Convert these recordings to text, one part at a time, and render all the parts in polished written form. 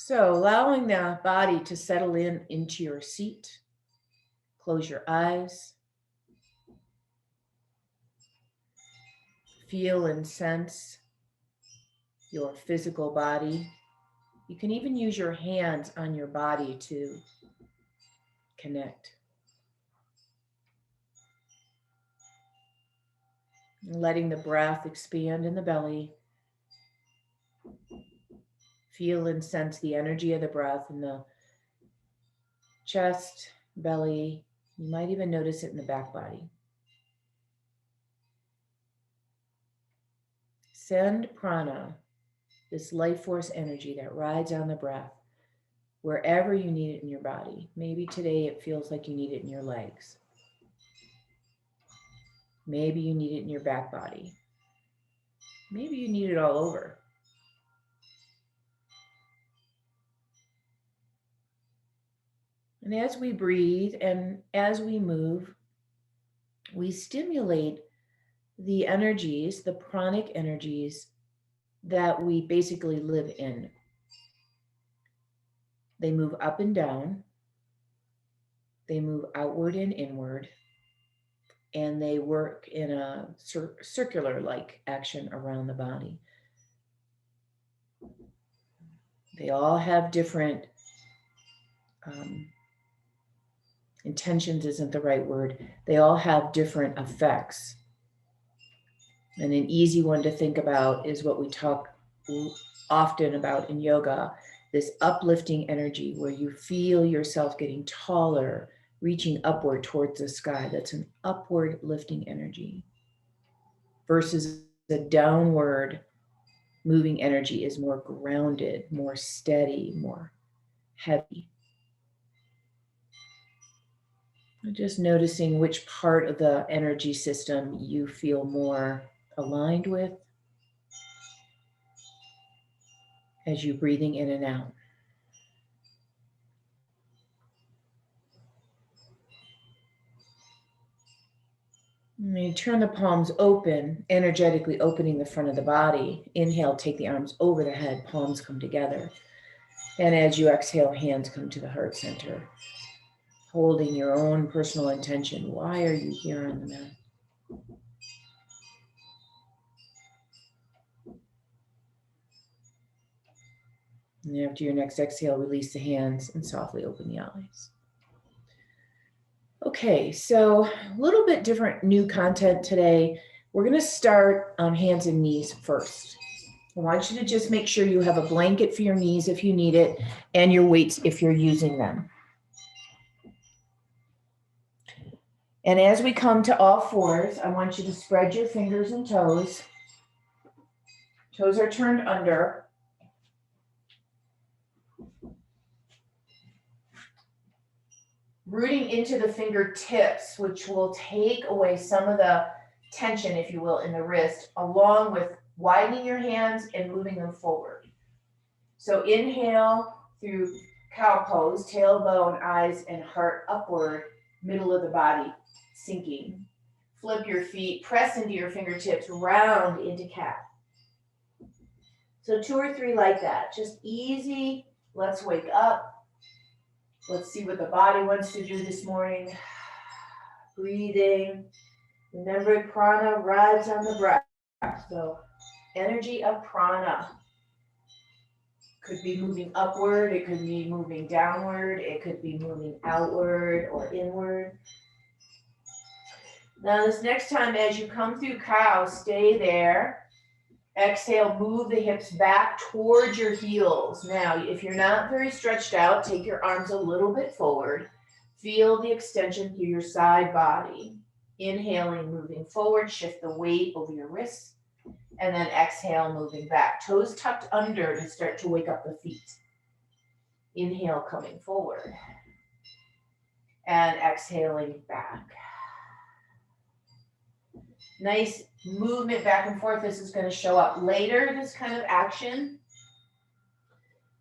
So allowing the body to settle in into your seat. Close your eyes. Feel and sense your physical body. You can even use your hands on your body to connect. Letting the breath expand in the belly. Feel and sense the energy of the breath in the chest, belly. You might even notice it in the back body. Send prana, this life force energy that rides on the breath, wherever you need it in your body. Maybe today it feels like you need it in your legs. Maybe you need it in your back body. Maybe you need it all over. And as we breathe and as we move, we stimulate the energies, the pranic energies that we basically live in. They move up and down. They move outward and inward. And they work in a circular-like action around the body. They all have different intentions isn't the right word. They all have different effects. And an easy one to think about is what we talk often about in yoga, this uplifting energy where you feel yourself getting taller, reaching upward towards the sky. That's an upward lifting energy. Versus the downward moving energy is more grounded, more steady, more heavy. Just noticing which part of the energy system you feel more aligned with as you're breathing in and out. And you turn the palms open, energetically opening the front of the body. Inhale, take the arms over the head, palms come together. And as you exhale, hands come to the heart center. Holding your own personal intention. Why are you here on the mat? And after your next exhale, release the hands and softly open the eyes. Okay, so a little bit different new content today. We're going to start on hands and knees first. I want you to just make sure you have a blanket for your knees if you need it, and your weights if you're using them. And as we come to all fours, I want you to spread your fingers and toes. Toes are turned under. Rooting into the fingertips, which will take away some of the tension, if you will, in the wrist, along with widening your hands and moving them forward. So inhale through cow pose, tailbone, eyes, and heart upward, middle of the body sinking. Flip your feet, press into your fingertips, round into cat. So 2 or 3 like that, just easy. Let's wake up. Let's see what the body wants to do this morning. Breathing. Remember, prana rides on the breath. So energy of prana could be moving upward. It could be moving downward. It could be moving outward or inward. Now this next time as you come through cow, stay there. Exhale, move the hips back towards your heels. Now, if you're not very stretched out, take your arms a little bit forward. Feel the extension through your side body. Inhaling, moving forward, shift the weight over your wrists. And then exhale, moving back. Toes tucked under to start to wake up the feet. Inhale, coming forward. And exhaling back. Nice movement back and forth. This is going to show up later, this kind of action.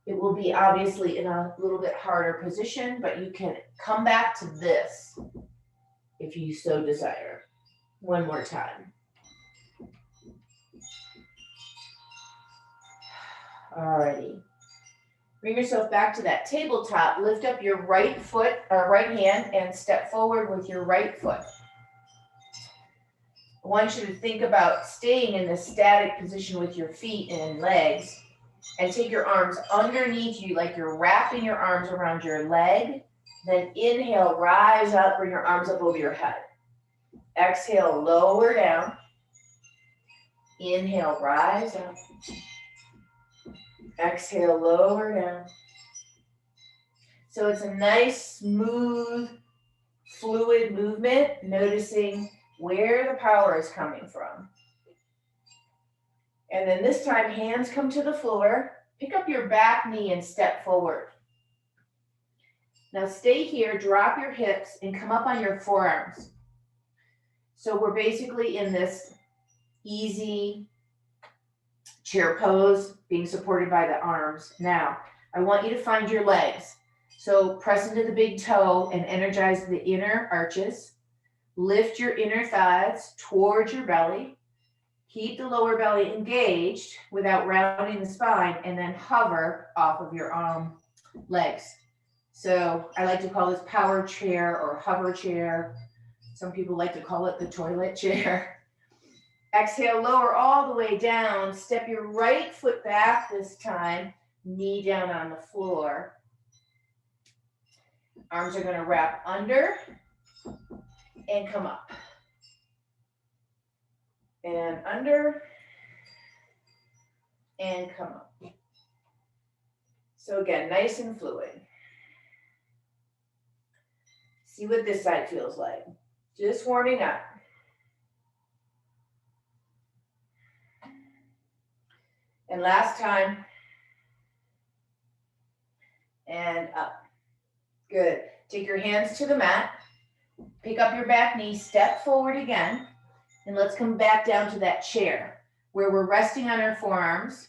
It will be obviously in a little bit harder position, but you can come back to this if you so desire. One more time. Alrighty. Bring yourself back to that tabletop. Lift up your right foot or right hand and step forward with your right foot. I want you to think about staying in this static position with your feet and legs, and take your arms underneath you like you're wrapping your arms around your leg. Then inhale, rise up, bring your arms up over your head. Exhale, lower down. Inhale, rise up. Exhale, lower down. So it's a nice, smooth, fluid movement, noticing where the power is coming from. And then this time, hands come to the floor. Pick up your back knee and step forward. Now stay here, drop your hips, and come up on your forearms. So we're basically in this easy chair pose, being supported by the arms. Now, I want you to find your legs. So press into the big toe and energize the inner arches. Lift your inner thighs towards your belly. Keep the lower belly engaged without rounding the spine, and then hover off of your legs. So I like to call this power chair or hover chair. Some people like to call it the toilet chair. Exhale, lower all the way down. Step your right foot back this time, knee down on the floor. Arms are going to wrap under and come up. And under and come up. So again, nice and fluid. See what this side feels like. Just warming up. And last time. And up. Good. Take your hands to the mat. Pick up your back knee, step forward again. And let's come back down to that chair where we're resting on our forearms.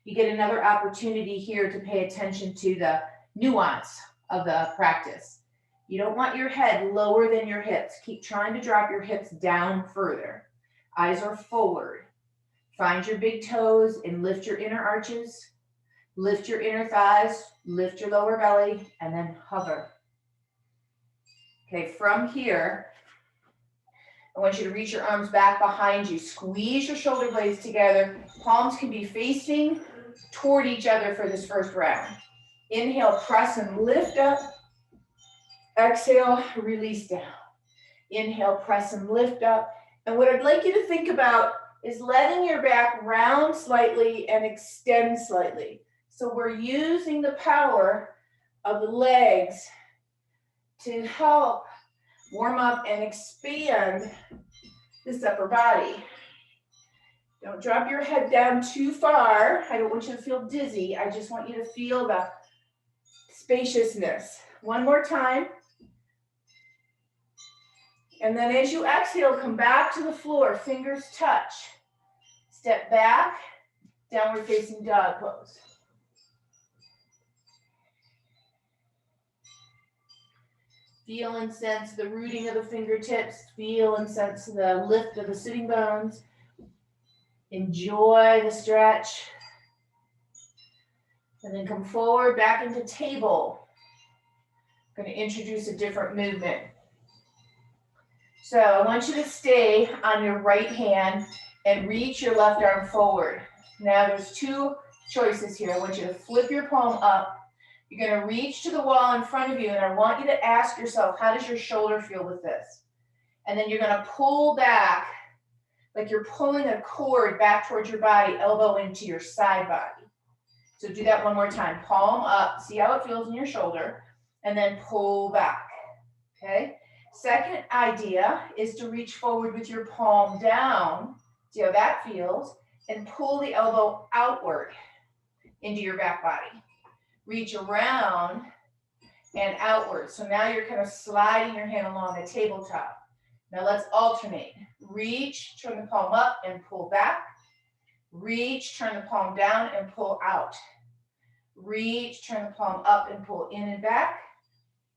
You get another opportunity here to pay attention to the nuance of the practice. You don't want your head lower than your hips. Keep trying to drop your hips down further. Eyes are forward. Find your big toes and lift your inner arches. Lift your inner thighs, lift your lower belly, and then hover. Okay, from here, I want you to reach your arms back behind you. Squeeze your shoulder blades together. Palms can be facing toward each other for this first round. Inhale, press and lift up. Exhale, release down. Inhale, press and lift up. And what I'd like you to think about is letting your back round slightly and extend slightly. So we're using the power of the legs to help warm up and expand this upper body. Don't drop your head down too far. I don't want you to feel dizzy. I just want you to feel the spaciousness. One more time. And then as you exhale, come back to the floor, fingers touch. Step back, downward facing dog pose. Feel and sense the rooting of the fingertips. Feel and sense the lift of the sitting bones. Enjoy the stretch. And then come forward, back into table. I'm going to introduce a different movement. So I want you to stay on your right hand and reach your left arm forward. Now there's two choices here. I want you to flip your palm up. You're going to reach to the wall in front of you, and I want you to ask yourself, how does your shoulder feel with this? And then you're going to pull back like you're pulling a cord back towards your body, elbow into your side body. So do that one more time. Palm up. See how it feels in your shoulder. And then pull back. Okay? Second idea is to reach forward with your palm down. See how that feels? And pull the elbow outward into your back body. Reach around and outward. So now you're kind of sliding your hand along the tabletop. Now let's alternate. Reach, turn the palm up and pull back. Reach, turn the palm down and pull out. Reach, turn the palm up and pull in and back.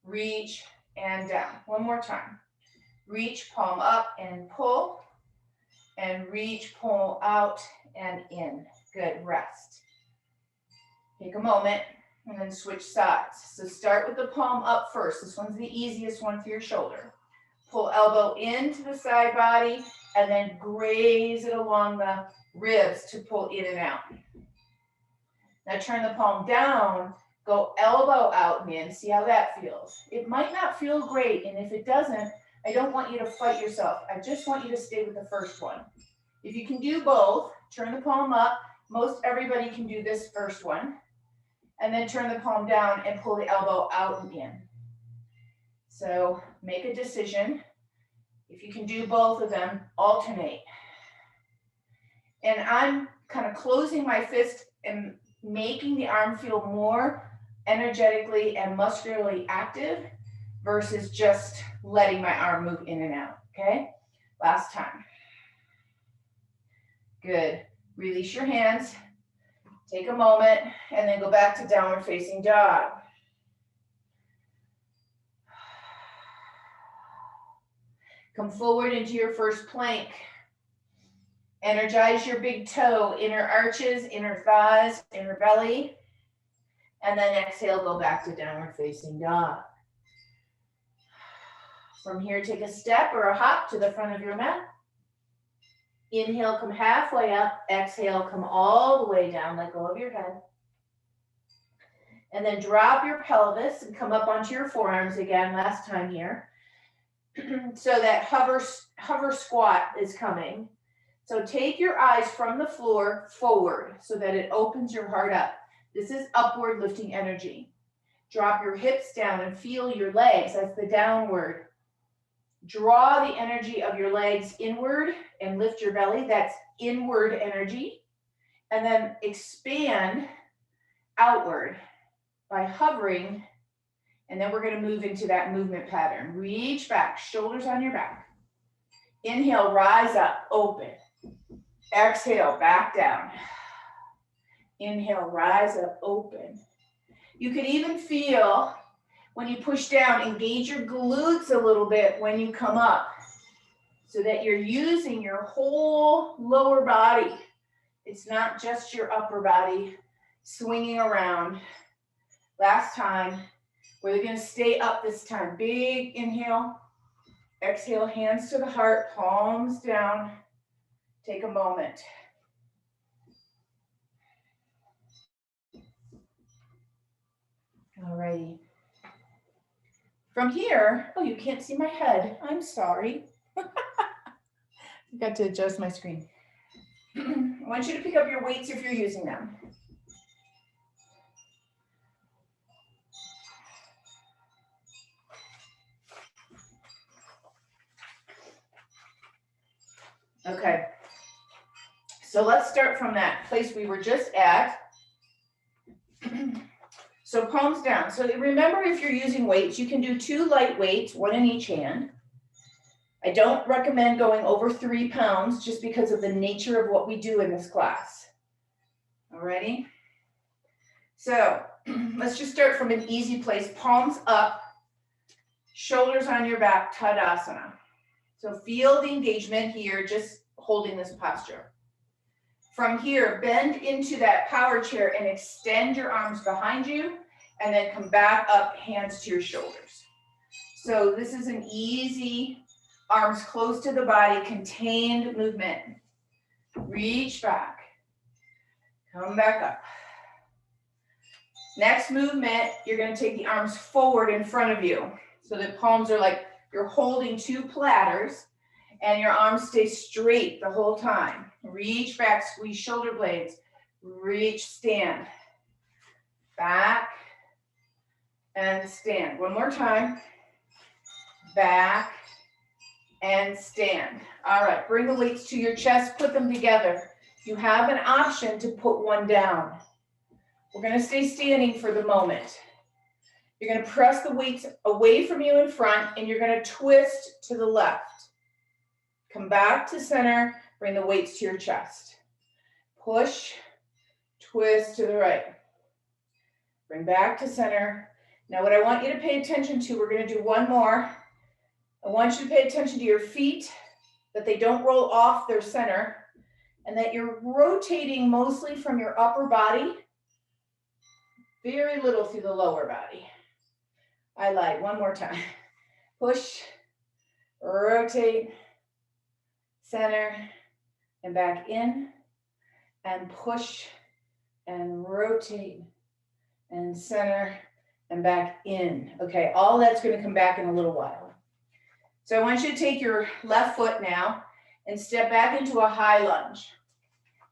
Reach and down. One more time. Reach, palm up and pull. And reach, pull out and in. Good, rest. Take a moment. And then switch sides. So start with the palm up first. This one's the easiest one for your shoulder. Pull elbow into the side body and then graze it along the ribs to pull in and out. Now turn the palm down, go elbow out and in. See how that feels. It might not feel great, and if it doesn't, I don't want you to fight yourself. I just want you to stay with the first one. If you can do both, turn the palm up. Most everybody can do this first one. And then turn the palm down and pull the elbow out and in. So make a decision. If you can do both of them, alternate. And I'm kind of closing my fist and making the arm feel more energetically and muscularly active versus just letting my arm move in and out, okay? Last time. Good. Release your hands. Take a moment and then go back to downward facing dog. Come forward into your first plank. Energize your big toe, inner arches, inner thighs, inner belly. And then exhale, go back to downward facing dog. From here, take a step or a hop to the front of your mat. Inhale, come halfway up. Exhale, come all the way down. Let go of your head. And then drop your pelvis and come up onto your forearms again, last time here. So that hover squat is coming. So take your eyes from the floor forward so that it opens your heart up. This is upward lifting energy. Drop your hips down and feel your legs. That's the downward. Draw the energy of your legs inward and lift your belly. That's inward energy. And then expand outward by hovering. And then we're going to move into that movement pattern. Reach back, shoulders on your back. Inhale, rise up, open. Exhale, back down. Inhale, rise up, open. You can even feel when you push down, engage your glutes a little bit when you come up so that you're using your whole lower body. It's not just your upper body swinging around. Last time, we're going to stay up this time. Big inhale. Exhale, hands to the heart, palms down. Take a moment. All righty. From here, oh, you can't see my head. I'm sorry. Forgot to adjust my screen. I want you to pick up your weights if you're using them. Okay. So let's start from that place we were just at. So palms down. So remember, if you're using weights, you can do 2 light weights, 1 in each hand. I don't recommend going over 3 pounds just because of the nature of what we do in this class. Alrighty? So let's just start from an easy place. Palms up, shoulders on your back, Tadasana. So feel the engagement here, just holding this posture. From here, bend into that power chair and extend your arms behind you, and then come back up, hands to your shoulders. So this is an easy, arms close to the body, contained movement. Reach back, come back up. Next movement, you're going to take the arms forward in front of you. So the palms are like you're holding 2 platters, and your arms stay straight the whole time. Reach back, squeeze shoulder blades. Reach, stand. Back and stand. One more time. Back and stand. All right, bring the weights to your chest, put them together. You have an option to put one down. We're going to stay standing for the moment. You're going to press the weights away from you in front, and you're going to twist to the left. Come back to center, bring the weights to your chest. Push, twist to the right. Bring back to center. Now what I want you to pay attention to, we're going to do one more. I want you to pay attention to your feet, that they don't roll off their center, and that you're rotating mostly from your upper body very little through the lower body. I lied, one more time. Push, rotate, center, and back in, and push, and rotate, and center, and back in. Okay, all that's gonna come back in a little while. So I want you to take your left foot now and step back into a high lunge.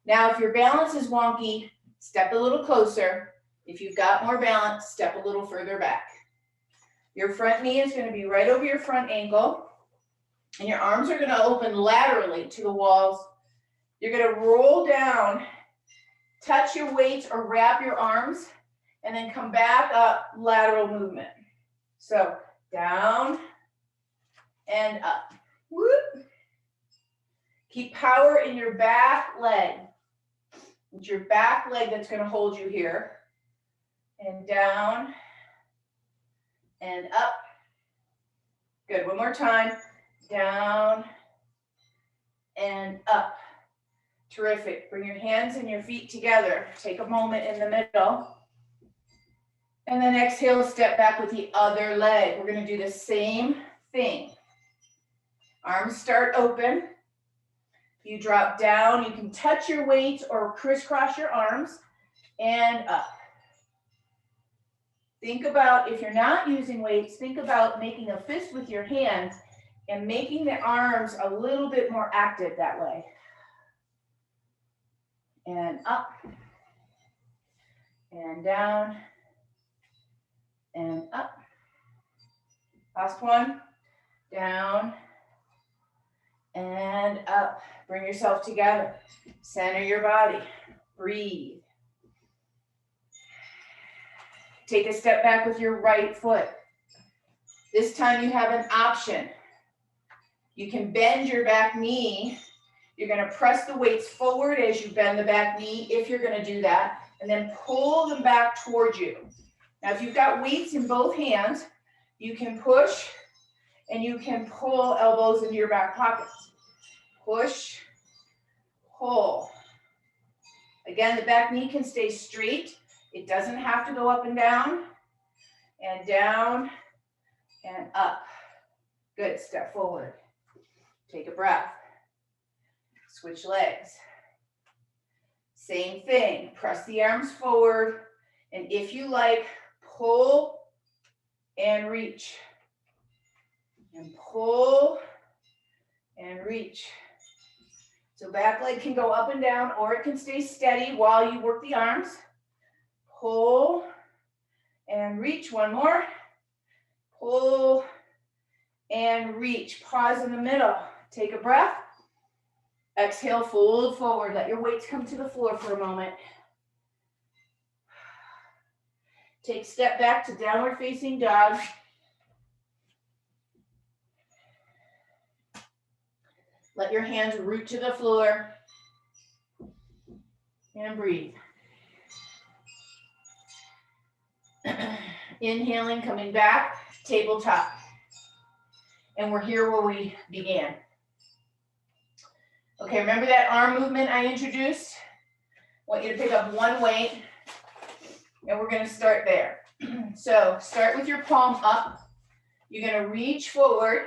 Now, if your balance is wonky, step a little closer. If you've got more balance, step a little further back. Your front knee is going to be right over your front ankle, and your arms are going to open laterally to the walls. You're going to roll down, touch your weights or wrap your arms, and then come back up, lateral movement. So down and up. Whoop. Keep power in your back leg. It's your back leg that's going to hold you here. And down and up. Good. One more time. Down and up. Terrific. Bring your hands and your feet together. Take a moment in the middle. And then exhale, step back with the other leg. We're going to do the same thing. Arms start open. You drop down. You can touch your weights or crisscross your arms and up. Think about, if you're not using weights, think about making a fist with your hands and making the arms a little bit more active that way. And up. And down. And up. Last one. Down. And up. Bring yourself together. Center your body. Breathe. Take a step back with your right foot. This time you have an option. You can bend your back knee. You're going to press the weights forward as you bend the back knee, if you're going to do that, and then pull them back towards you. Now, if you've got weights in both hands, you can push and you can pull elbows into your back pockets. Push, pull. Again, the back knee can stay straight. It doesn't have to go up and down and up. Good, step forward. Take a breath. Switch legs. Same thing, press the arms forward, and if you like, pull and reach. And pull and reach. So back leg can go up and down, or it can stay steady while you work the arms. Pull and reach. One more. Pull and reach. Pause in the middle. Take a breath. Exhale, fold forward. Let your weights come to the floor for a moment. Take step back to downward facing dog. Let your hands root to the floor. And breathe. Inhaling, coming back, tabletop. And we're here where we began. Okay, remember that arm movement I introduced? I want you to pick up one weight, and we're going to start there. So start with your palm up. You're going to reach forward,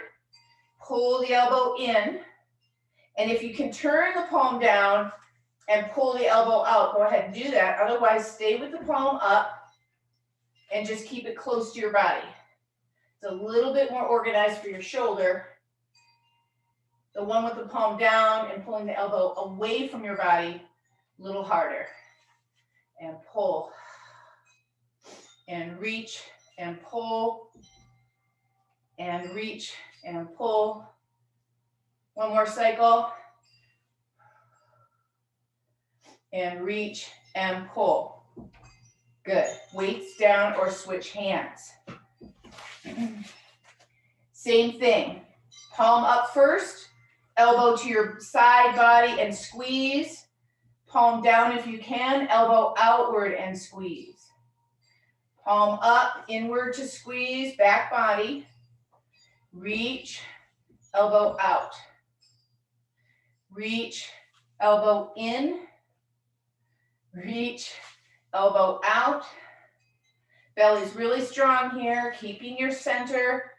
pull the elbow in, and if you can turn the palm down and pull the elbow out, go ahead and do that. Otherwise, stay with the palm up and just keep it close to your body. It's a little bit more organized for your shoulder. The one with the palm down and pulling the elbow away from your body, a little harder. And pull. And reach and pull. And reach and pull. One more cycle. And reach and pull. Good. Weights down or switch hands. Same thing. Palm up first. Elbow to your side body and squeeze. Palm down if you can. Elbow outward and squeeze. Palm up, inward to squeeze, back body. Reach, elbow out. Reach, elbow in. Reach, elbow out. Belly's really strong here, keeping your center.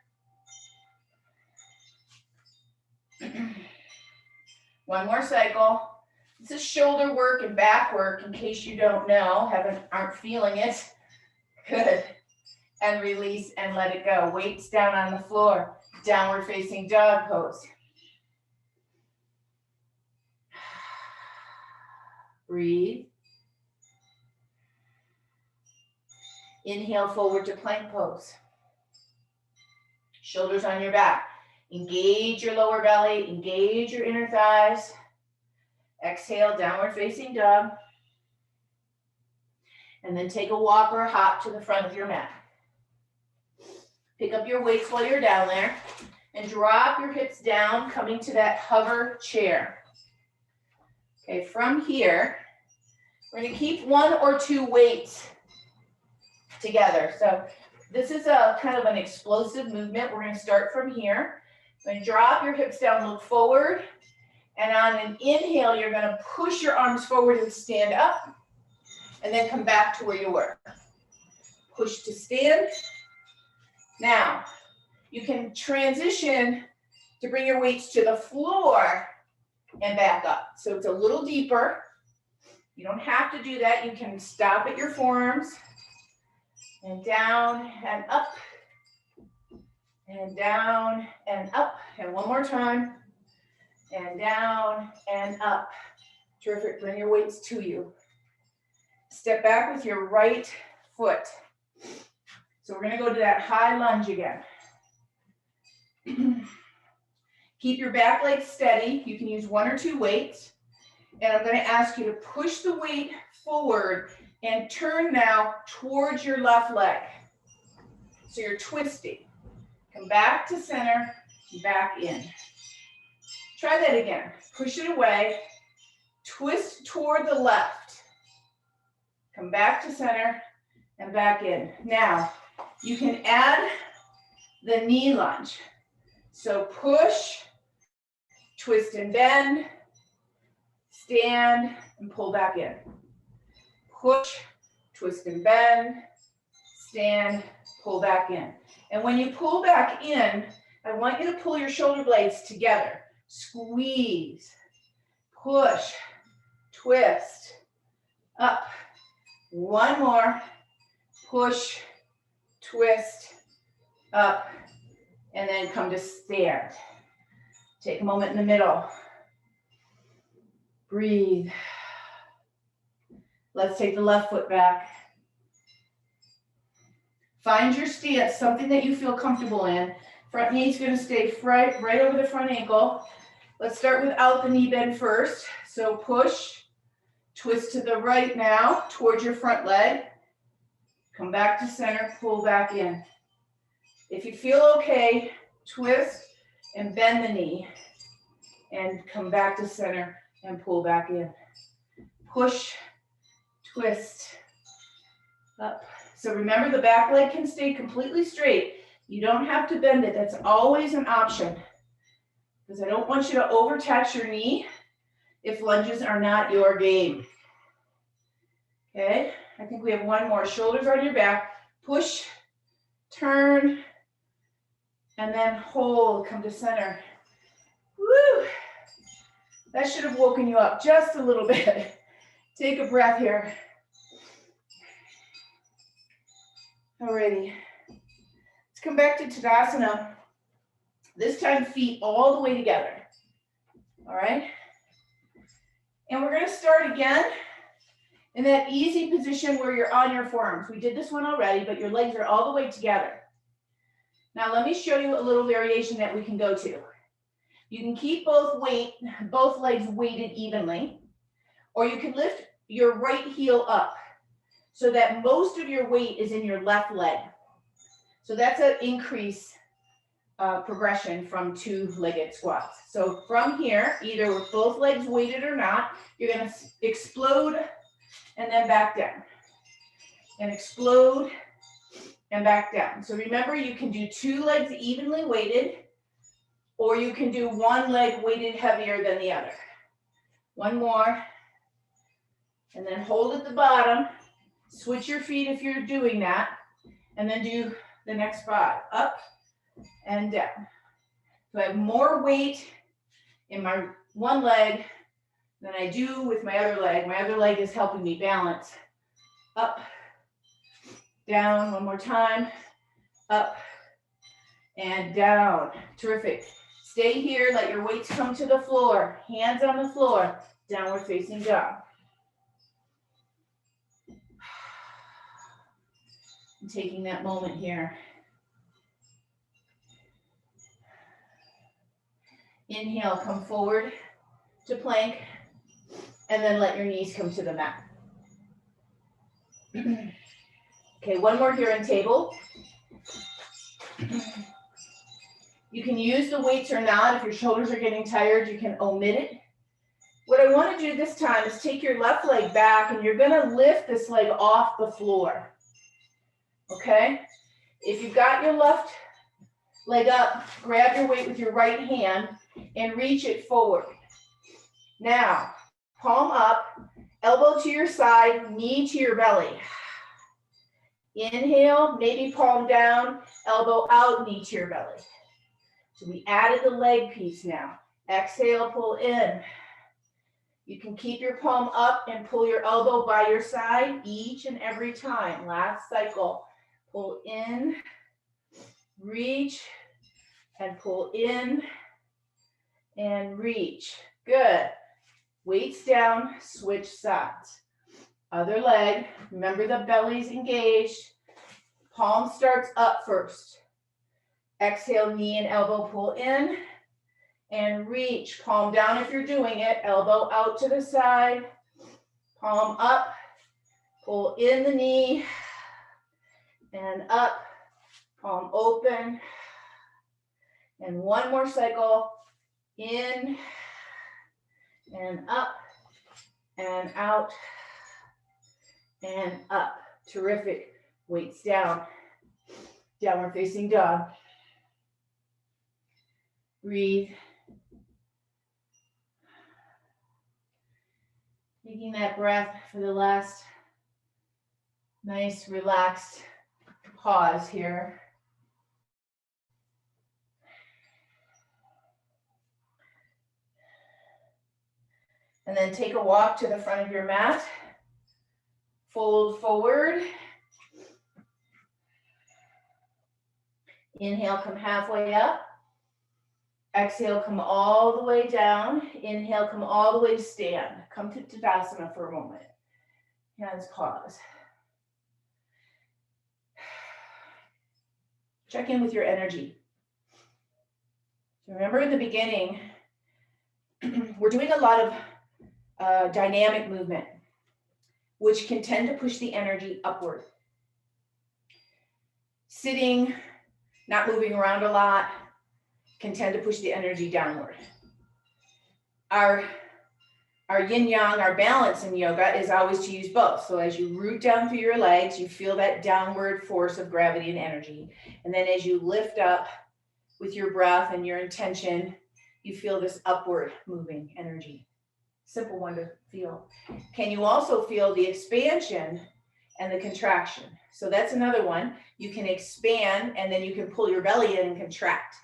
One more cycle. This is shoulder work and back work, in case you don't know, aren't feeling it. Good. And release and let it go. Weights down on the floor. Downward facing dog pose. Breathe. Inhale forward to plank pose. Shoulders on your back. Engage your lower belly, engage your inner thighs. Exhale, downward facing dog. And then take a walk or a hop to the front of your mat. Pick up your weights while you're down there and drop your hips down, coming to that hover chair. Okay, from here, we're going to keep one or two weights together. So this is a kind of an explosive movement. We're going to start from here. You're going to drop your hips down, look forward. And on an inhale, you're going to push your arms forward and stand up. And then come back to where you were. Push to stand. Now, you can transition to bring your weights to the floor and back up. So it's a little deeper. You don't have to do that. You can stop at your forearms and down and up and down and up. And one more time. And down and up. Terrific. Bring your weights to you. Step back with your right foot. So we're going to go to that high lunge again. Keep your back leg steady. You can use one or two weights. And I'm going to ask you to push the weight forward and turn now towards your left leg. So you're twisting. Come back to center, back in. Try that again. Push it away. Twist toward the left. Come back to center and back in. Now, you can add the knee lunge. So push, twist and bend, stand and pull back in. Push, twist and bend, stand, pull back in. And when you pull back in, I want you to pull your shoulder blades together. Squeeze, push, twist, up. One more, push, twist, up, and then come to stand. Take a moment in the middle. Breathe. Let's take the left foot back. Find your stance, something that you feel comfortable in. Front knee's going to stay right over the front ankle. Let's start without the knee bend first. So push, twist to the right now towards your front leg. Come back to center, pull back in. If you feel okay, twist and bend the knee and come back to center and pull back in. Push, twist, up. So remember, the back leg can stay completely straight. You don't have to bend it. That's always an option, because I don't want you to overtax your knee if lunges are not your game. Okay, I think we have one more. Shoulders on your back. Push, turn, and then hold. Come to center. Woo! That should have woken you up just a little bit. Take a breath here. Alrighty. Let's come back to Tadasana. This time, feet all the way together. All right? And we're going to start again in that easy position where you're on your forearms. We did this one already, but your legs are all the way together. Now, let me show you a little variation that we can go to. You can keep both legs weighted evenly, or you can lift your right heel up so that most of your weight is in your left leg. So that's an increase progression from two-legged squats. So from here, either with both legs weighted or not, you're going to explode and then back down. And explode and back down. So remember, you can do two legs evenly weighted, or you can do one leg weighted heavier than the other. One more. And then hold at the bottom. Switch your feet if you're doing that. And then do the next 5, up and down. So I have more weight in my one leg than I do with my other leg. My other leg is helping me balance. Up, down, one more time. Up and down. Terrific. Stay here, let your weights come to the floor. Hands on the floor, downward facing dog. I'm taking that moment here. Inhale, come forward to plank, and then let your knees come to the mat. Okay, one more here in table. You can use the weights or not. If your shoulders are getting tired, you can omit it. What I want to do this time is take your left leg back, and you're going to lift this leg off the floor. Okay? If you've got your left leg up, grab your weight with your right hand and reach it forward. Now, palm up, elbow to your side, knee to your belly. Inhale, maybe palm down, elbow out, knee to your belly. So we added the leg piece now. Exhale, pull in. You can keep your palm up and pull your elbow by your side each and every time. Last cycle. Pull in, reach, and pull in, and reach. Good. Weights down, switch sides. Other leg, remember the belly's engaged. Palm starts up first. Exhale, knee and elbow pull in, and reach. Palm down if you're doing it, elbow out to the side. Palm up, pull in the knee, and up, palm open. And one more cycle, in, and up, and out, and up. Terrific. Weights down. Downward facing dog. Breathe. Taking that breath for the last nice relaxed pause here. And then take a walk to the front of your mat. Fold forward. Inhale, come halfway up. Exhale, come all the way down. Inhale, come all the way to stand. Come to Tadasana for a moment. Hands pause. Check in with your energy. So remember in the beginning, we're doing a lot of dynamic movement, which can tend to push the energy upward. Sitting, not moving around a lot, can tend to push the energy downward. Our yin yang, our balance in yoga is always to use both. So as you root down through your legs, you feel that downward force of gravity and energy. And then as you lift up with your breath and your intention, you feel this upward moving energy. Simple one to feel. Can you also feel the expansion and the contraction? So that's another one. You can expand and then you can pull your belly in and contract.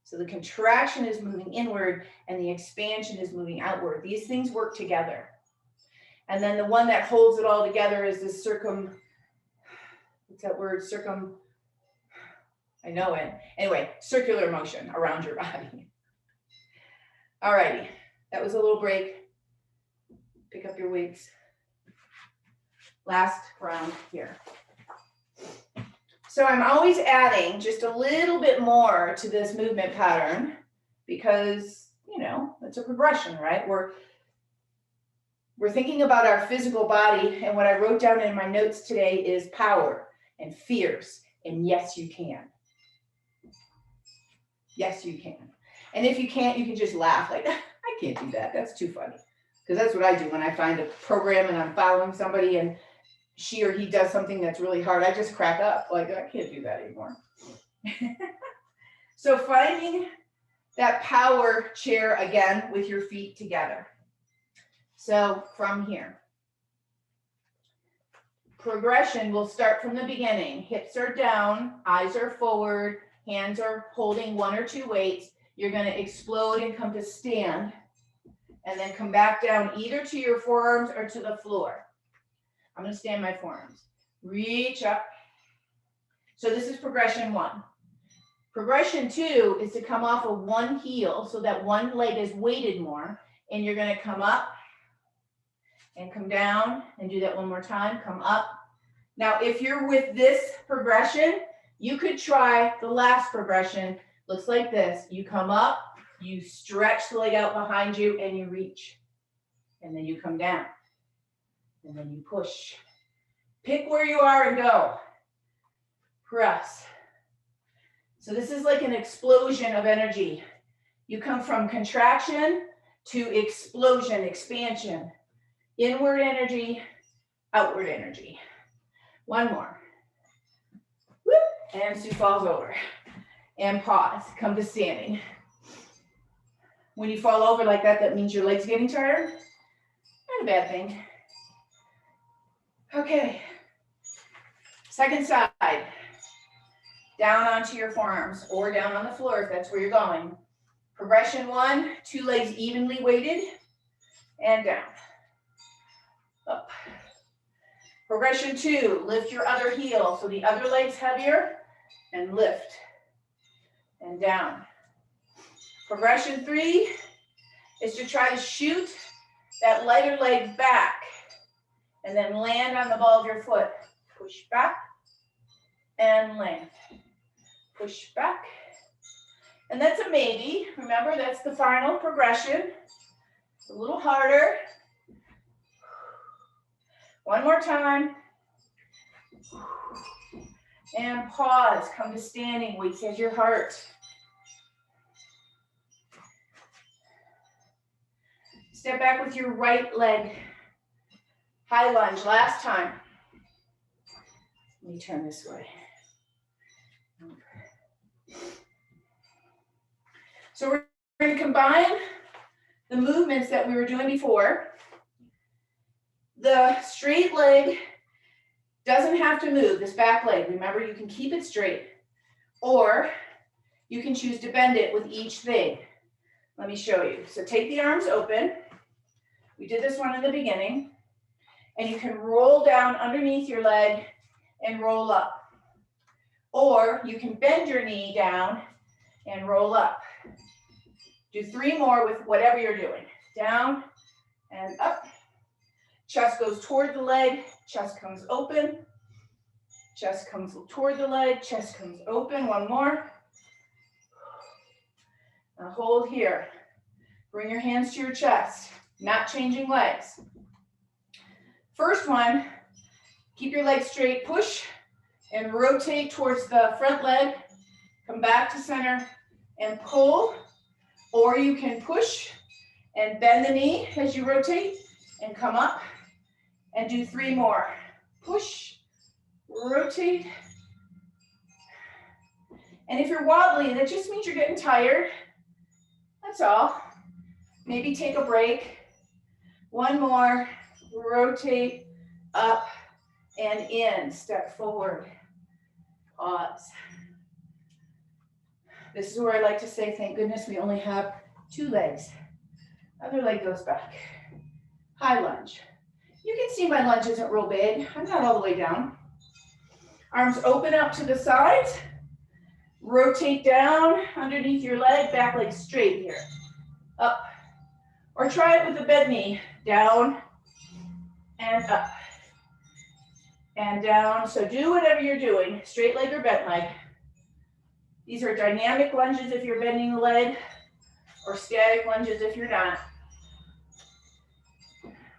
So the contraction is moving inward and the expansion is moving outward. These things work together. And then the one that holds it all together is this what's that word? I know it. Anyway, circular motion around your body. All righty, that was a little break. Pick up your weights. Last round here. So I'm always adding just a little bit more to this movement pattern because, you know, it's a progression, right? We're thinking about our physical body, and what I wrote down in my notes today is power and fierce, and yes, you can. Yes, you can. And if you can't, you can just laugh like, I can't do that. That's too funny. Because that's what I do when I find a program and I'm following somebody and she or he does something that's really hard. I just crack up. Like, I can't do that anymore. So finding that power chair again with your feet together. So from here, progression will start from the beginning. Hips are down, eyes are forward, hands are holding 1 or 2 weights. You're going to explode and come to stand, and then come back down either to your forearms or to the floor. I'm going to stand my forearms. Reach up. So this is progression 1. Progression 2 is to come off of one heel so that one leg is weighted more, and you're going to come up and come down and do that one more time. Come up. Now, if you're with this progression, you could try the last progression. Looks like this. You come up, you stretch the leg out behind you, and you reach. And then you come down. And then you push. Pick where you are and go. Press. So this is like an explosion of energy. You come from contraction to explosion, expansion. Inward energy, outward energy. One more. Whoop. And Sue falls over. And pause. Come to standing. When you fall over like that, that means your leg's getting tired. Not a bad thing. Okay. Second side. Down onto your forearms or down on the floor if that's where you're going. Progression 1, 2 legs evenly weighted and down. Up. Progression 2, lift your other heel so the other leg's heavier and lift and down. Progression 3 is to try to shoot that lighter leg back and then land on the ball of your foot. Push back and land. Push back. And that's a maybe. Remember, that's the final progression. It's a little harder. One more time. And pause. Come to standing. Weight says your heart. Step back with your right leg. High lunge. Last time. Let me turn this way. So we're going to combine the movements that we were doing before. The straight leg doesn't have to move, this back leg. Remember, you can keep it straight, or you can choose to bend it with each thing. Let me show you. So take the arms open. We did this one in the beginning. And you can roll down underneath your leg and roll up. Or you can bend your knee down and roll up. Do 3 more with whatever you're doing. Down and up. Chest goes toward the leg, chest comes open. Chest comes toward the leg, chest comes open. One more. Now hold here. Bring your hands to your chest, not changing legs. First one, keep your legs straight, push and rotate towards the front leg. Come back to center and pull, or you can push and bend the knee as you rotate and come up and do 3 more. Push, rotate. And if you're wobbly, that just means you're getting tired. That's all. Maybe take a break. 1 more, rotate, up and in, step forward, pause. This is where I like to say, thank goodness we only have 2 legs. Other leg goes back. High lunge. You can see my lunge isn't real big. I'm not all the way down. Arms open up to the sides. Rotate down underneath your leg, back leg straight here. Up. Or try it with the bent knee. Down and up. And down. So do whatever you're doing, straight leg or bent leg. These are dynamic lunges if you're bending the leg, or static lunges if you're not.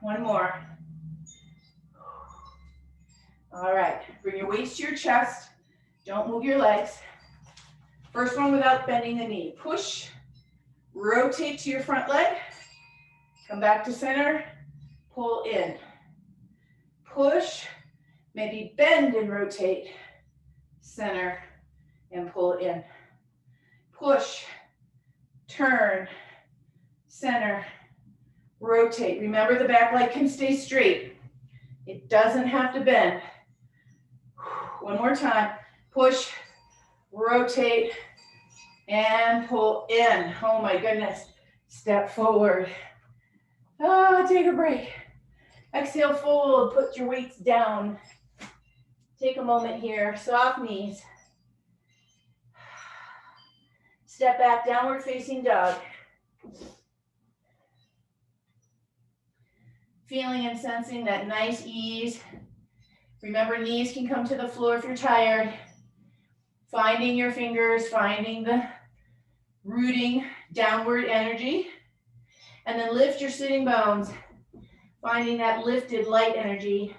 1 more. All right, bring your weights to your chest. Don't move your legs. First one without bending the knee. Push, rotate to your front leg. Come back to center, pull in. Push, maybe bend and rotate. Center and pull in. Push, turn, center, rotate. Remember, the back leg can stay straight. It doesn't have to bend. One more time. Push, rotate, and pull in. Oh my goodness. Step forward. Ah, take a break. Exhale, fold. Put your weights down. Take a moment here. Soft knees. Step back, downward facing dog. Feeling and sensing that nice ease. Remember, knees can come to the floor if you're tired. Finding your fingers, finding the rooting downward energy. And then lift your sitting bones, finding that lifted light energy.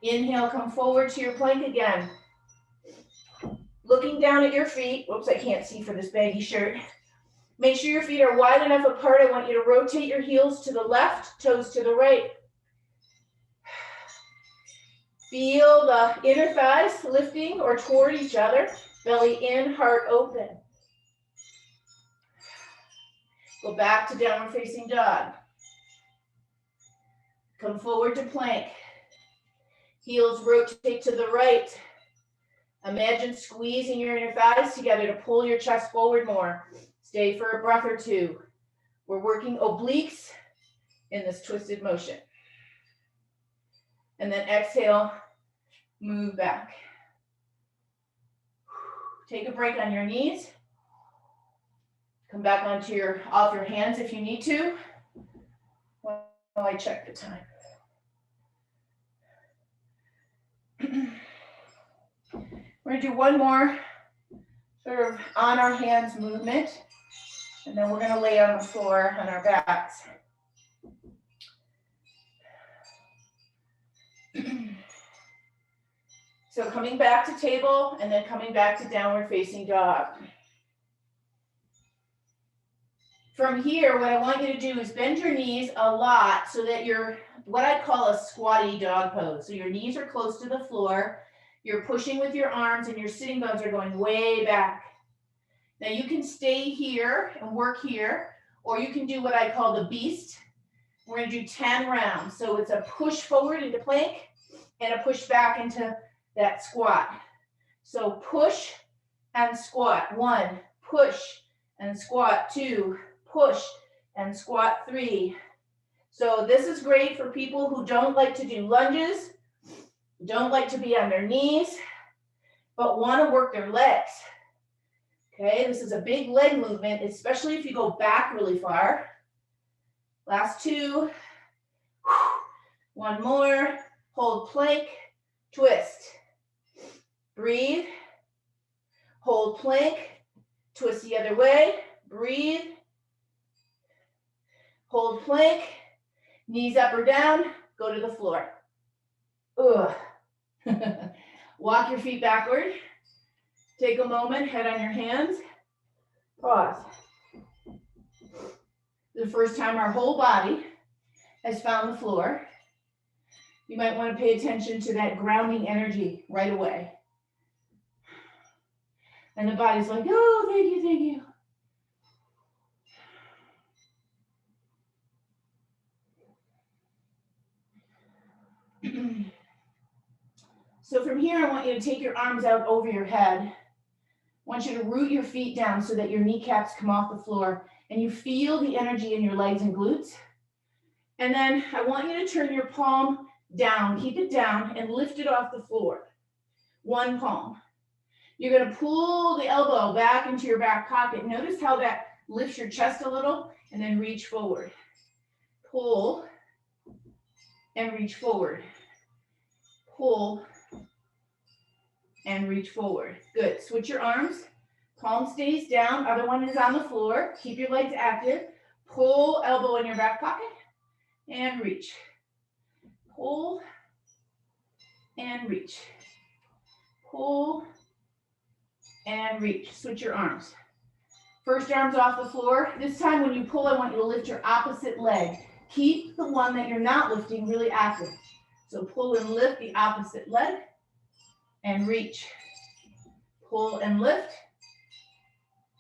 Inhale, come forward to your plank again. Looking down at your feet. Whoops, I can't see for this baggy shirt. Make sure your feet are wide enough apart. I want you to rotate your heels to the left, toes to the right. Feel the inner thighs lifting or toward each other. Belly in, heart open. Go back to downward facing dog. Come forward to plank. Heels rotate to the right. Imagine squeezing your inner thighs together to pull your chest forward more. Stay for a breath or two. We're working obliques in this twisted motion. And then exhale, move back. Take a break on your knees. Come back off your hands if you need to. While I check the time. We're going to do one more sort of on our hands movement, and then we're going to lay on the floor on our backs. So coming back to table and then coming back to downward facing dog. From here, what I want you to do is bend your knees a lot so that you're what I call a squatty dog pose. So your knees are close to the floor. You're pushing with your arms and your sitting bones are going way back. Now you can stay here and work here, or you can do what I call the beast. We're going to do 10 rounds. So it's a push forward into plank and a push back into that squat. So push and squat. 1, push and squat. 2, push and squat. 3. So this is great for people who don't like to do lunges, don't like to be on their knees, but want to work their legs. Okay, this is a big leg movement, especially if you go back really far. Last 2. 1 more. Hold plank, twist. Breathe. Hold plank, twist the other way. Breathe. Hold plank, knees up or down, go to the floor. Ugh. Walk your feet backward. Take a moment, head on your hands. Pause. The first time our whole body has found the floor. You might want to pay attention to that grounding energy right away. And the body's like, oh, thank you, thank you. So from here, I want you to take your arms out over your head. I want you to root your feet down so that your kneecaps come off the floor and you feel the energy in your legs and glutes. And then I want you to turn your palm down, keep it down, and lift it off the floor. 1 palm. You're going to pull the elbow back into your back pocket. Notice how that lifts your chest a little, and then reach forward. Pull and reach forward. Pull and reach forward. Good. Switch your arms. Palm stays down. Other one is on the floor. Keep your legs active. Pull, elbow in your back pocket, and reach. Pull and reach. Pull and reach. Switch your arms. First arm's off the floor. This time when you pull, I want you to lift your opposite leg. Keep the one that you're not lifting really active. So pull and lift the opposite leg and reach. Pull and lift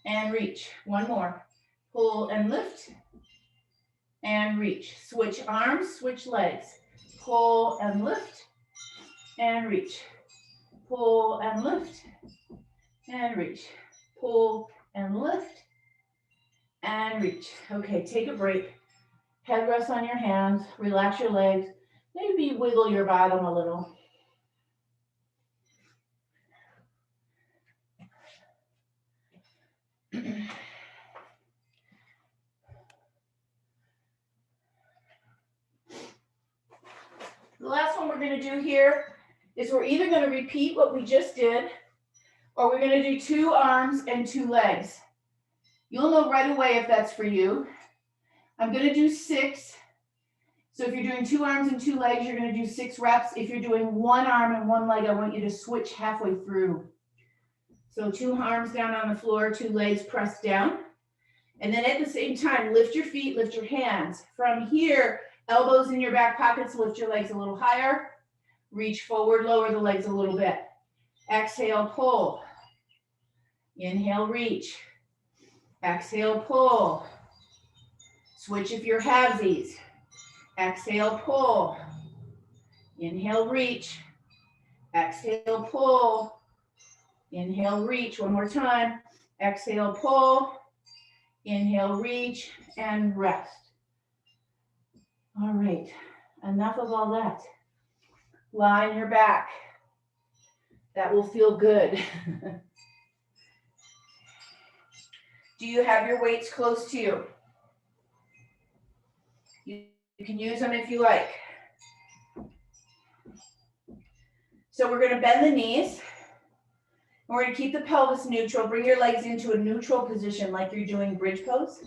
and reach. 1 more. Pull and lift and reach. Switch arms, switch legs. Pull and lift and reach. Pull and lift and reach. Pull and lift and reach. Okay, take a break. Head rests on your hands. Relax your legs. Maybe wiggle your bottom a little. The last one we're going to do here is we're either going to repeat what we just did, or we're going to do 2 arms and 2 legs. You'll know right away if that's for you. I'm going to do 6. So if you're doing 2 arms and 2 legs, you're going to do 6 reps. If you're doing 1 arm and 1 leg, I want you to switch halfway through. So 2 arms down on the floor, 2 legs pressed down. And then at the same time, lift your feet, lift your hands. From here, elbows in your back pockets, lift your legs a little higher. Reach forward, lower the legs a little bit. Exhale, pull. Inhale, reach. Exhale, pull. Switch if you're halvesies. Exhale, pull. Inhale, reach. Exhale, pull. Inhale, reach. One more time. Exhale, pull. Inhale, reach, and rest. All right, enough of all that. Lie on your back. That will feel good. Do you have your weights close to you? You can use them if you like. So we're going to bend the knees. We're going to keep the pelvis neutral. Bring your legs into a neutral position like you're doing bridge pose.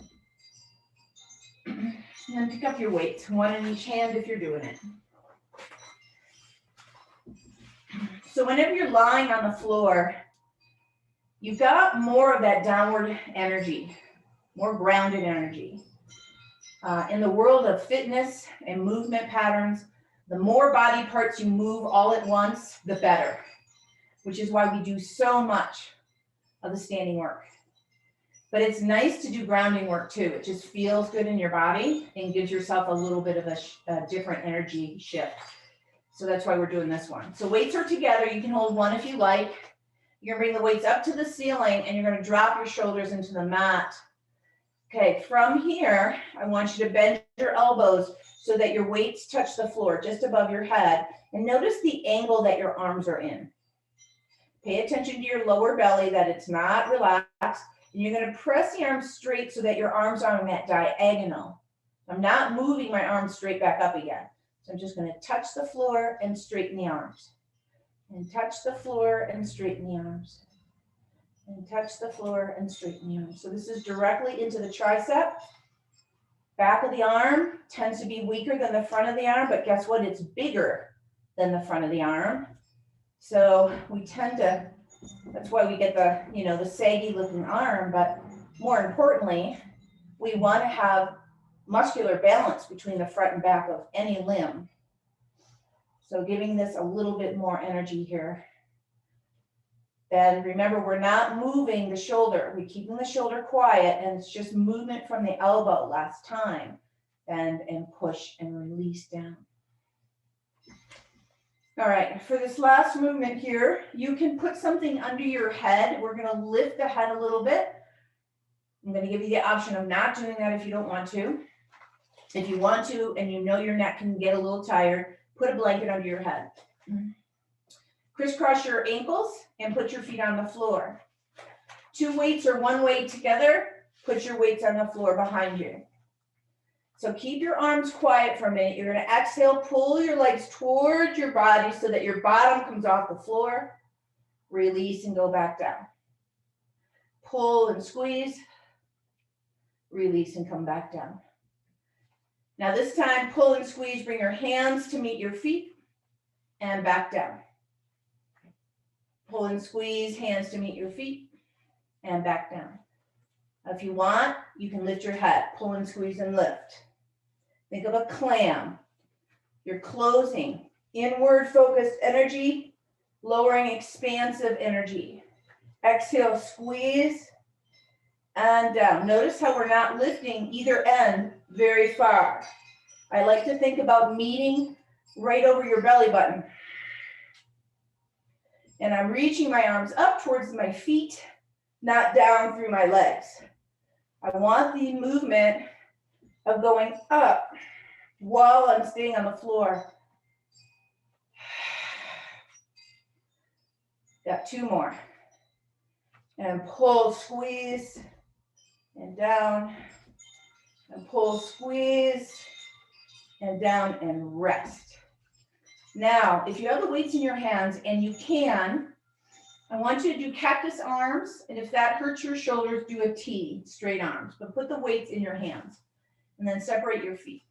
And pick up your weights, 1 in each hand if you're doing it. So whenever you're lying on the floor, you've got more of that downward energy, more grounded energy. In the world of fitness and movement patterns, the more body parts you move all at once, the better, which is why we do so much of the standing work. But it's nice to do grounding work too. It just feels good in your body and gives yourself a little bit of a different energy shift. So that's why we're doing this one. So weights are together. You can hold 1 if you like. You're gonna bring the weights up to the ceiling and you're gonna drop your shoulders into the mat. Okay, from here, I want you to bend your elbows so that your weights touch the floor just above your head. And notice the angle that your arms are in. Pay attention to your lower belly, that it's not relaxed. And you're going to press the arms straight so that your arms are on that diagonal. I'm not moving my arms straight back up again. So I'm just going to touch the floor and straighten the arms. And touch the floor and straighten the arms. And touch the floor and straighten the arms. So this is directly into the tricep. Back of the arm tends to be weaker than the front of the arm, but guess what? It's bigger than the front of the arm. So we tend to, that's why we get the, the saggy looking arm, but more importantly, we want to have muscular balance between the front and back of any limb. So giving this a little bit more energy here. Then remember, we're not moving the shoulder. We're keeping the shoulder quiet, and it's just movement from the elbow last time. Bend and push and release down. All right, for this last movement here, you can put something under your head. We're going to lift the head a little bit. I'm going to give you the option of not doing that if you don't want to. If you want to, and you know your neck can get a little tired, put a blanket under your head. Crisscross your ankles and put your feet on the floor. 2 weights or 1 weight together, put your weights on the floor behind you. So keep your arms quiet for a minute. You're going to exhale, pull your legs towards your body so that your bottom comes off the floor. Release and go back down. Pull and squeeze. Release and come back down. Now this time, pull and squeeze. Bring your hands to meet your feet and back down. Pull and squeeze, hands to meet your feet and back down. If you want, you can lift your head. Pull and squeeze and lift. Think of a clam. You're closing. Inward focused energy, lowering expansive energy. Exhale, squeeze. and down. Notice how we're not lifting either end very far. I like to think about meeting right over your belly button. And I'm reaching my arms up towards my feet, not down through my legs. I want the movement of going up while I'm staying on the floor. Got 2 more. And pull, squeeze, and down. And pull, squeeze, and down, and rest. Now, if you have the weights in your hands, and you can, I want you to do cactus arms, and if that hurts your shoulders, do a T, straight arms, but put the weights in your hands, and then separate your feet.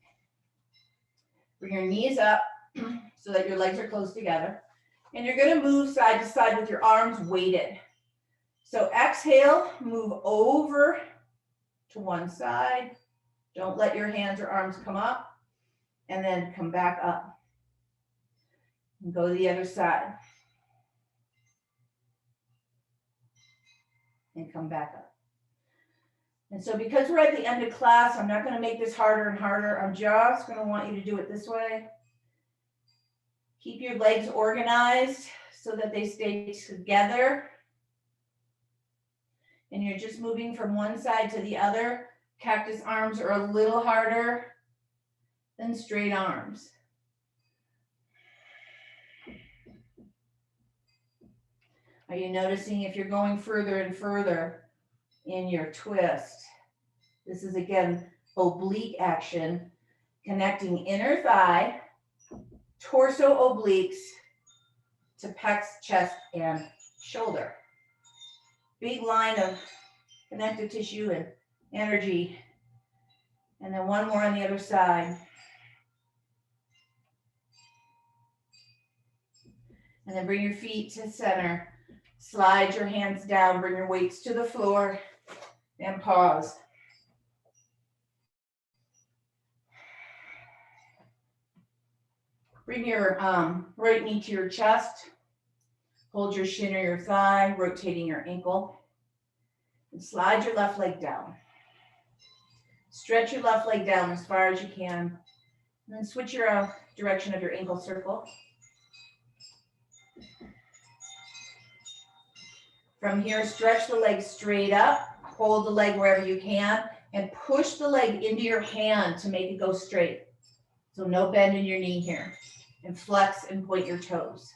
Bring your knees up so that your legs are close together, and you're gonna move side to side with your arms weighted. So exhale, move over to one side. Don't let your hands or arms come up, and then come back up. And go to the other side. And come back up. And so because we're at the end of class, I'm not going to make this harder and harder. I'm just going to want you to do it this way. Keep your legs organized so that they stay together. And you're just moving from one side to the other. Cactus arms are a little harder than straight arms. Are you noticing if you're going further and further in your twist? This is, again, oblique action, connecting inner thigh, torso obliques to pecs, chest, and shoulder. Big line of connective tissue and energy. And then one more on the other side. And then bring your feet to center. Slide your hands down, bring your weights to the floor, and pause. Bring your right knee to your chest. Hold your shin or your thigh, rotating your ankle. And slide your left leg down. Stretch your left leg down as far as you can. And then switch your direction of your ankle circle. From here, stretch the leg straight up, hold the leg wherever you can, and push the leg into your hand to make it go straight. So no bend in your knee here. And flex and point your toes.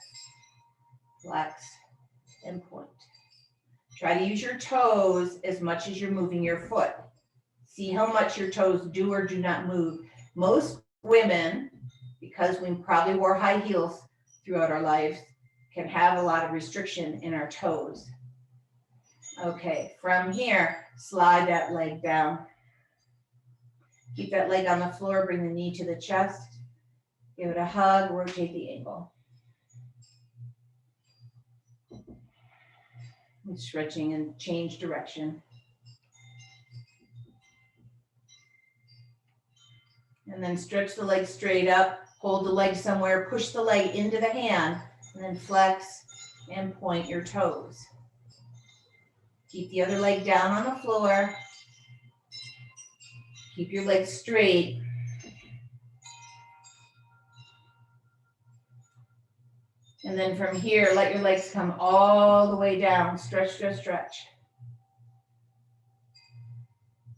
Flex and point. Try to use your toes as much as you're moving your foot. See how much your toes do or do not move. Most women, because we probably wore high heels throughout our lives, can have a lot of restriction in our toes. Okay, from here, slide that leg down. Keep that leg on the floor, bring the knee to the chest. Give it a hug, rotate the ankle. And stretching and change direction. And then stretch the leg straight up, hold the leg somewhere, push the leg into the hand, and then flex and point your toes. Keep the other leg down on the floor. Keep your legs straight. And then from here, let your legs come all the way down. Stretch, stretch, stretch.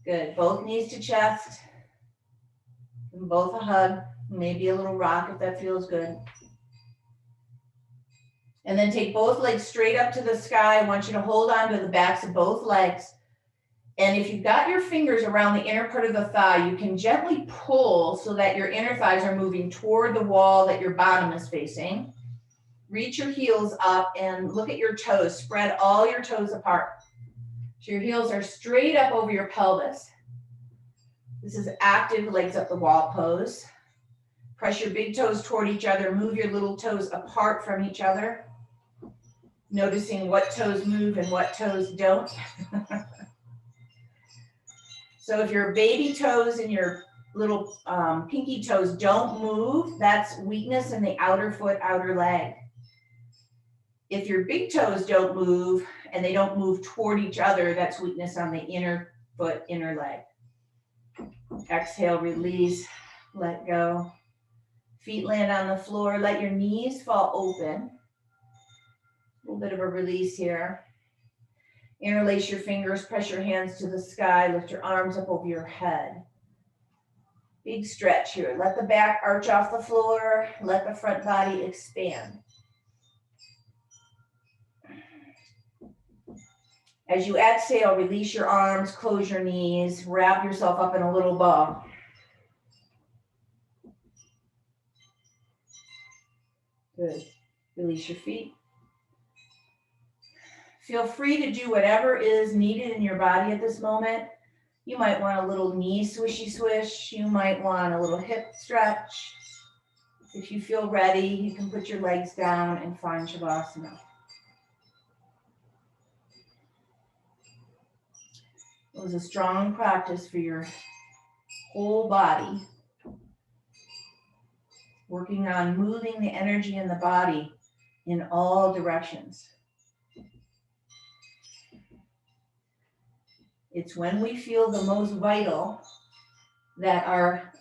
Good. Both knees to chest. And both a hug. Maybe a little rock if that feels good. And then take both legs straight up to the sky. I want you to hold on to the backs of both legs. And if you've got your fingers around the inner part of the thigh, you can gently pull so that your inner thighs are moving toward the wall that your bottom is facing. Reach your heels up and look at your toes. Spread all your toes apart. So your heels are straight up over your pelvis. This is active legs up the wall pose. Press your big toes toward each other. Move your little toes apart from each other. Noticing what toes move and what toes don't. So if your baby toes and your little pinky toes don't move, that's weakness in the outer foot, outer leg. If your big toes don't move and they don't move toward each other, that's weakness on the inner foot, inner leg. Exhale, release, let go. Feet land on the floor. Let your knees fall open. A little bit of a release here. Interlace your fingers, press your hands to the sky, lift your arms up over your head. Big stretch here. Let the back arch off the floor. Let the front body expand. As you exhale, release your arms, close your knees, wrap yourself up in a little ball. Good. Release your feet. Feel free to do whatever is needed in your body at this moment. You might want a little knee swishy swish. You might want a little hip stretch. If you feel ready, you can put your legs down and find Shavasana. It was a strong practice for your whole body. Working on moving the energy in the body in all directions. It's when we feel the most vital that our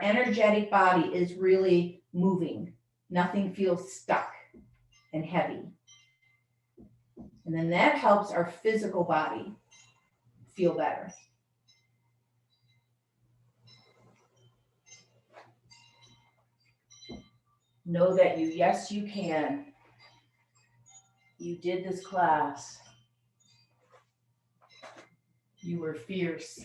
energetic body is really moving. Nothing feels stuck and heavy. And then that helps our physical body feel better. Know that yes, you can. You did this class. You were fierce.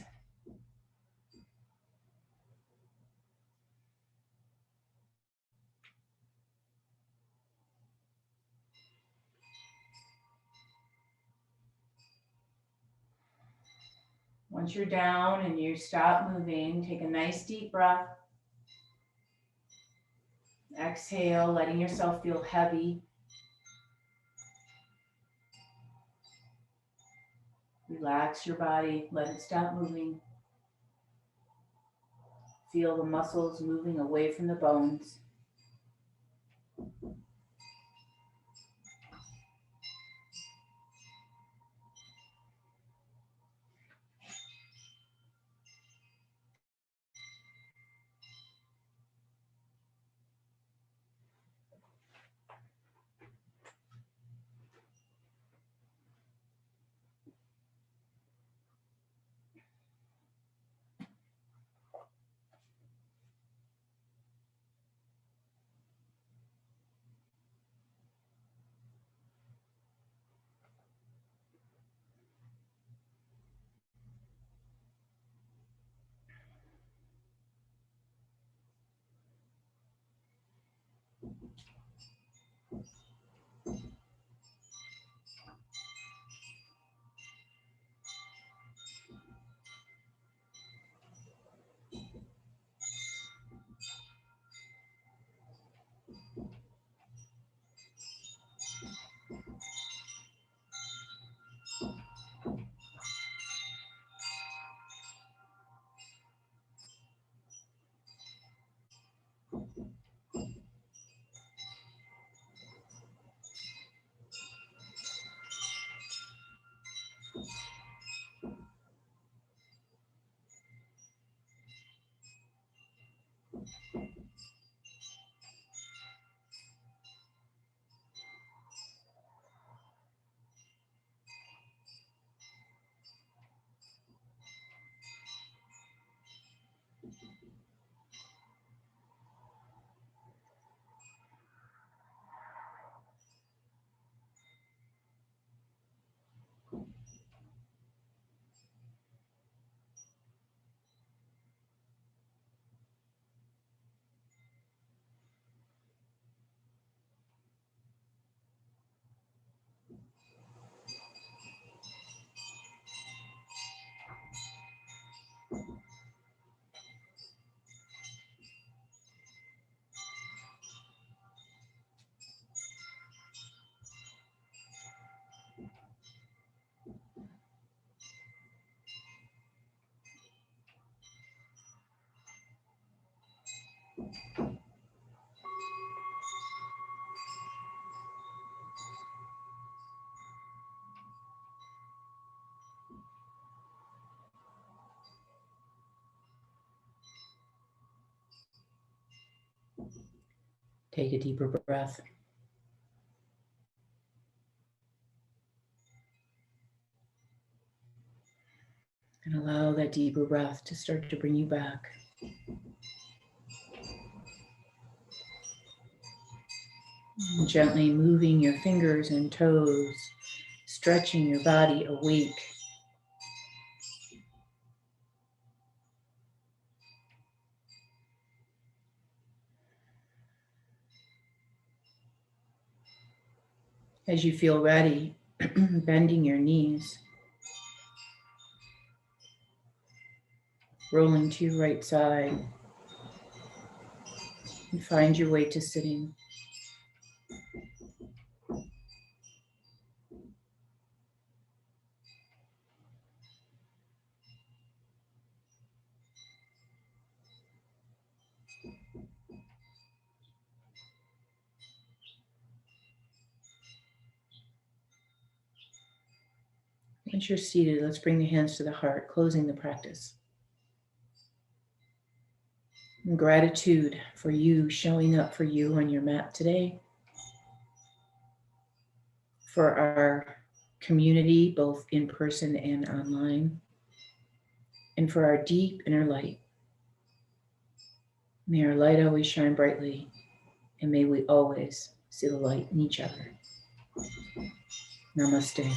Once you're down and you stop moving, take a nice deep breath. Exhale, letting yourself feel heavy. Relax your body, let it stop moving. Feel the muscles moving away from the bones. Take a deeper breath. And allow that deeper breath to start to bring you back. And gently moving your fingers and toes, stretching your body awake. As you feel ready, bending your knees, rolling to your right side, and find your way to sitting. Once you're seated, let's bring the hands to the heart, closing the practice. And gratitude for you showing up for you on your mat today, for our community, both in person and online, and for our deep inner light. May our light always shine brightly, and may we always see the light in each other. Namaste.